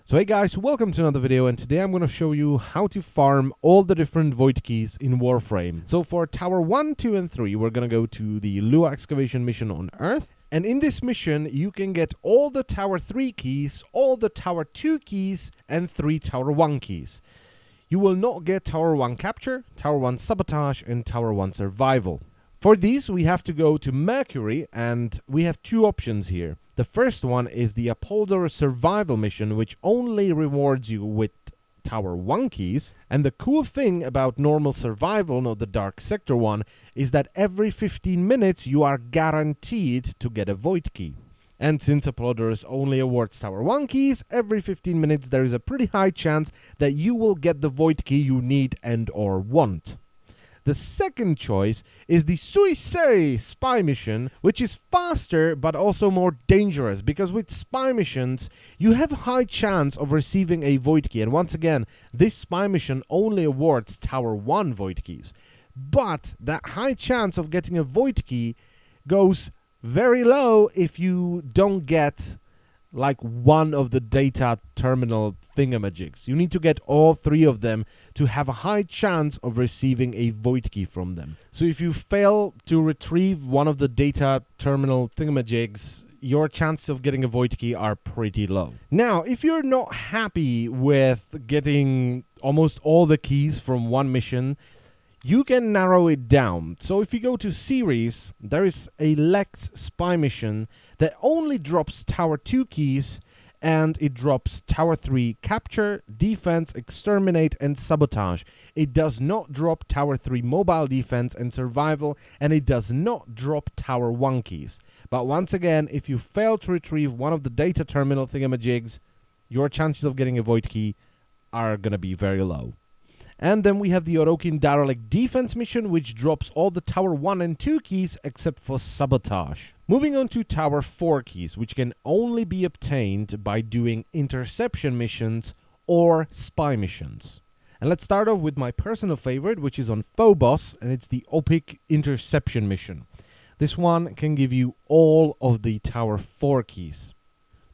So hey guys, welcome to another video, and today I'm going to show you how to farm all the different void keys in Warframe. So for Tower 1, 2 and 3, we're going to go to the Lua excavation mission on Earth. And in this mission, you can get all the Tower 3 keys, all the Tower 2 keys, and 3 Tower 1 keys. You will not get Tower 1 Capture, Tower 1 Sabotage, and Tower 1 Survival. For these, we have to go to Mercury, and we have two options here. The first one is the Upholder Survival mission, which only rewards you with Tower 1 keys. And the cool thing about normal survival, not the Dark Sector one, is that every 15 minutes you are guaranteed to get a void key. And since Upholders only awards Tower 1 keys, every 15 minutes there is a pretty high chance that you will get the void key you need and or want. The second choice is the Suicide Spy mission, which is faster but also more dangerous, because with spy missions you have a high chance of receiving a void key. And once again, this spy mission only awards Tower 1 void keys. But that high chance of getting a void key goes very low if you don't get like one of the data terminal thingamajigs. You need to get all three of them to have a high chance of receiving a void key from them. So if you fail to retrieve one of the data terminal thingamajigs, your chances of getting a void key are pretty low. Now, if you're not happy with getting almost all the keys from one mission, you can narrow it down. So if you go to series, there is a Lect spy mission that only drops Tower 2 keys, and it drops Tower 3 Capture, Defense, Exterminate, and Sabotage. It does not drop Tower 3 Mobile Defense and Survival, and it does not drop Tower 1 keys. But once again, if you fail to retrieve one of the data terminal thingamajigs, your chances of getting a void key are gonna be very low. And then we have the Orokin Derelict Defense mission, which drops all the Tower 1 and 2 keys except for Sabotage. Moving on to Tower 4 keys, which can only be obtained by doing interception missions or spy missions. And let's start off with my personal favorite, which is on PHOBOS, and it's the Opic Interception mission. This one can give you all of the Tower 4 keys.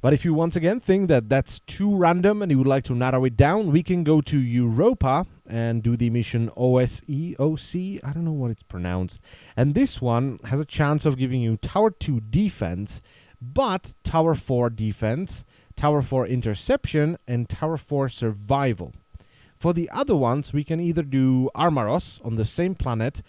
But if you once again think that that's too random and you would like to narrow it down, we can go to Europa and do the mission OSEOC. I don't know what it's pronounced. And this one has a chance of giving you Tower 2 Defense, but Tower 4 Defense, Tower 4 Interception, and Tower 4 Survival. For the other ones, we can either do Armaros on the same planet,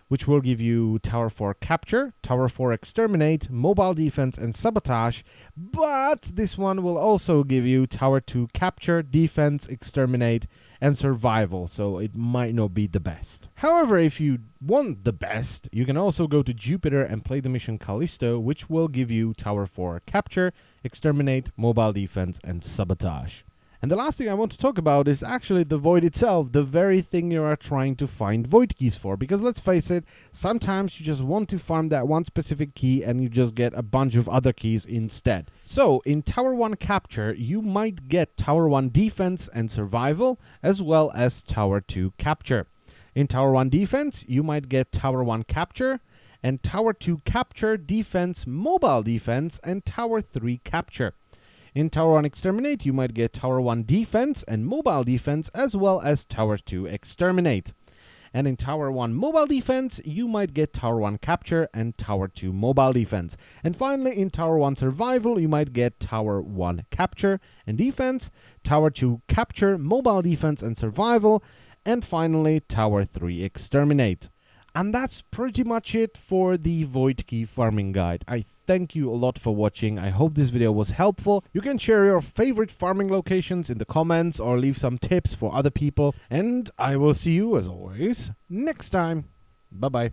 which will give you Tower 4 Capture, Tower 4 Exterminate, Mobile Defense, and Sabotage, but this one will also give you Tower 2 Capture, Defense, Exterminate, and Survival, so it might not be the best. However, if you want the best, you can also go to Jupiter and play the mission Callisto, which will give you Tower 4 Capture, Exterminate, Mobile Defense, and Sabotage. And the last thing I want to talk about is actually the void itself, the very thing you are trying to find void keys for. Because let's face it, sometimes you just want to farm that one specific key and you just get a bunch of other keys instead. So in Tower 1 Capture, you might get Tower 1 Defense and Survival, as well as Tower 2 Capture. In Tower 1 Defense, you might get Tower 1 Capture, and Tower 2 Capture, Defense, Mobile Defense, and Tower 3 Capture. In Tower 1 Exterminate, you might get Tower 1 Defense and Mobile Defense, as well as Tower 2 Exterminate. And in Tower 1 Mobile Defense, you might get Tower 1 Capture and Tower 2 Mobile Defense. And finally, in Tower 1 Survival, you might get Tower 1 Capture and Defense, Tower 2 Capture, Mobile Defense, and Survival, and finally, Tower 3 Exterminate. And that's pretty much it for the void key farming guide. I thank you a lot for watching. I hope this video was helpful. You can share your favorite farming locations in the comments or leave some tips for other people. And I will see you, as always, next time. Bye-bye.